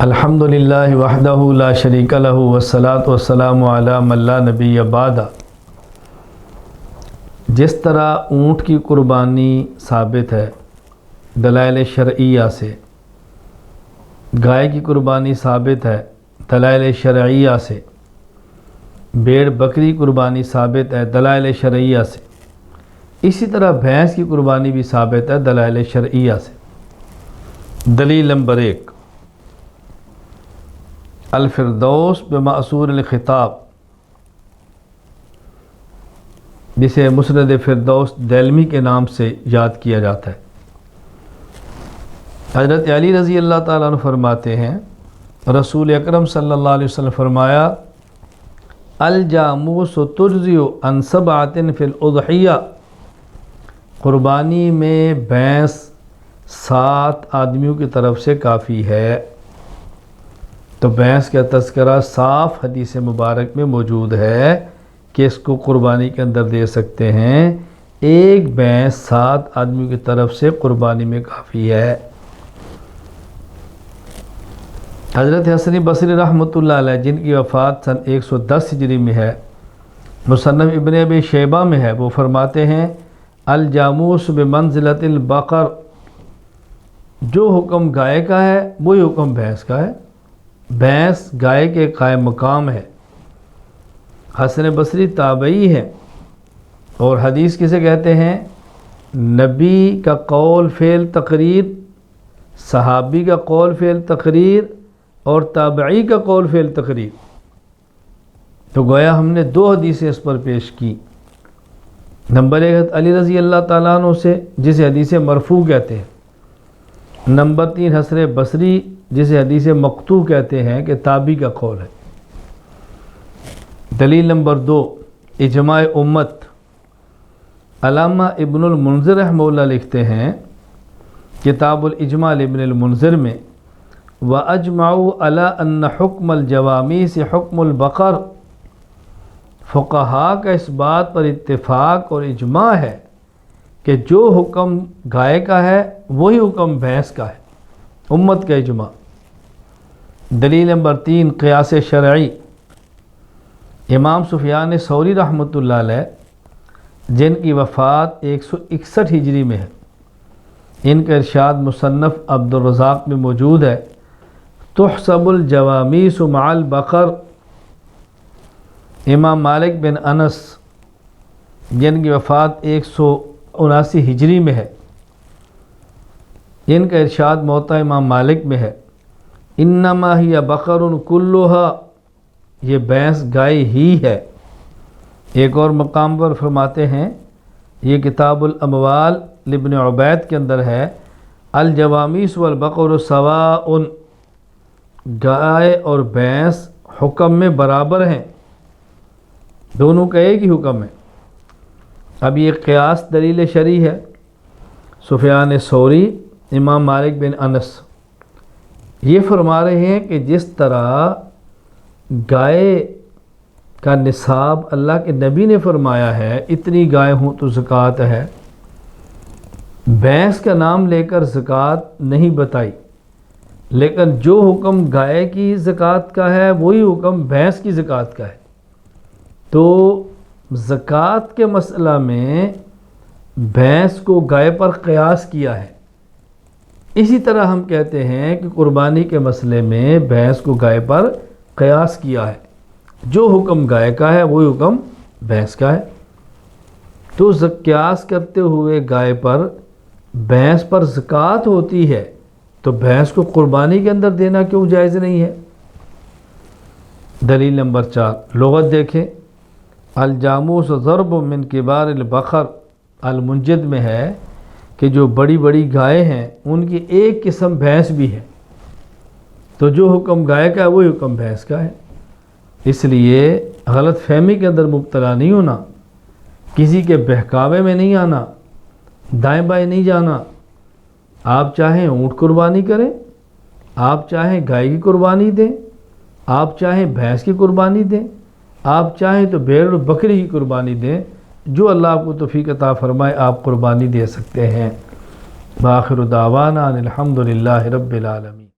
الحمدللہ وحدہ لا شریک لہ والصلاۃ والسلام علی من لا نبی بعدہ۔ جس طرح اونٹ کی قربانی ثابت ہے دلائل شرعیہ سے، گائے کی قربانی ثابت ہے دلائل شرعیہ سے، بھیڑ بکری قربانی ثابت ہے دلائل شرعیہ سے، اسی طرح بھینس کی قربانی بھی ثابت ہے دلائل شرعیہ سے۔ دلیل نمبر 1، الفردوس بمأثور الخطاب، جسے مسند فردوس دیلمی کے نام سے یاد کیا جاتا ہے۔ حضرت علی رضی اللہ تعالیٰ عنہ فرماتے ہیں، رسول اکرم صلی اللہ علیہ وسلم فرمایا، الجاموس تجزی عن سبعۃ فی الاضحیہ، قربانی میں بھینس 7 آدمیوں کی طرف سے کافی ہے۔ تو بھینس کا تذکرہ صاف حدیث مبارک میں موجود ہے کہ اس کو قربانی کے اندر دے سکتے ہیں، ایک بھینس 7 آدمیوں کی طرف سے قربانی میں کافی ہے۔ حضرت حسن بصری رحمۃ اللہ علیہ، جن کی وفات سن 110 ہجری میں ہے، مصنف ابن ابی شیبہ میں ہے، وہ فرماتے ہیں، الجاموس بمنزلۃ البقر، جو حکم گائے کا ہے وہی حکم بھینس کا ہے، بھینس گائے کے قائم مقام ہے۔ حسن بصری تابعی ہے، اور حدیث کسے کہتے ہیں؟ نبی کا قول فعل تقریر، صحابی کا قول فعل تقریر، اور تابعی کا قول فعل تقریر۔ تو گویا ہم نے 2 حدیثیں اس پر پیش کی۔ نمبر 1 علی رضی اللہ تعالیٰ عنہ سے، جسے حدیث مرفوع کہتے ہیں۔ نمبر 3 حسن بصری، جسے حدیث مقطوع کہتے ہیں کہ تابعی کا قول ہے۔ دلیل نمبر 2، اجماع امت۔ علامہ ابن المنذر رحمہ اللہ لکھتے ہیں کتاب الاجماع ابن المنذر میں، وَأَجْمَعُوا عَلَىٰ أَنَّ حُكْمَ الْجَوَامِيسِ حُكْمُ الْبَقَرِ، فقہاء کا اس بات پر اتفاق اور اجماع ہے کہ جو حکم گائے کا ہے وہی حکم بھینس کا ہے، امت کا اجماع۔ دلیل نمبر 3، قیاس شرعی۔ امام سفیان ثوری رحمۃ اللہ علیہ، جن کی وفات 161 ہجری میں ہے، ان کا ارشاد مصنف عبد الرزاق میں موجود ہے، تحسب الجوامیس مع البقر۔ امام مالک بن انس، جن کی وفات 179 ہجری میں ہے، ان کا ارشاد موطا امام مالک میں ہے، انما ہی بقر کلھا، یہ بھینس گائے ہی ہے۔ ایک اور مقام پر فرماتے ہیں، یہ کتاب الاموال لابن عبید کے اندر ہے، الجوامیس والبقر سواء، گائے اور بھینس حکم میں برابر ہیں، دونوں کا ایک ہی حکم ہے۔ اب یہ قیاس دلیل شرعی ہے، سفیان ثوری، امام مالک بن انس یہ فرما رہے ہیں کہ جس طرح گائے کا نصاب اللہ کے نبی نے فرمایا ہے، اتنی گائے ہوں تو زکوٰۃ ہے، بھینس کا نام لے کر زکوٰۃ نہیں بتائی، لیکن جو حکم گائے کی زکوٰۃ کا ہے وہی حکم بھینس کی زکوٰۃ کا ہے۔ تو زکوٰۃ کے مسئلہ میں بھینس کو گائے پر قیاس کیا ہے، اسی طرح ہم کہتے ہیں کہ قربانی کے مسئلے میں بھینس کو گائے پر قیاس کیا ہے، جو حکم گائے کا ہے وہی حکم بھینس کا ہے۔ تو قیاس کرتے ہوئے گائے پر بھینس پر زکوٰۃ ہوتی ہے، تو بھینس کو قربانی کے اندر دینا کیوں جائز نہیں ہے؟ دلیل نمبر 4، لغت دیکھیں، الجاموس ضرب من کبار البقر، المنجد میں ہے کہ جو بڑی بڑی گائے ہیں ان کی ایک قسم بھینس بھی ہے، تو جو حکم گائے کا ہے وہی حکم بھینس کا ہے۔ اس لیے غلط فہمی کے اندر مبتلا نہیں ہونا، کسی کے بہکاوے میں نہیں آنا، دائیں بائیں نہیں جانا۔ آپ چاہیں اونٹ قربانی کریں، آپ چاہیں گائے کی قربانی دیں، آپ چاہیں بھینس کی قربانی دیں، آپ چاہیں تو بھیڑ اور بکری کی قربانی دیں، جو اللہ آپ کو توفیق عطا فرمائے آپ قربانی دے سکتے ہیں۔ بآخر دعوانا ان الحمد للہ رب العالمین۔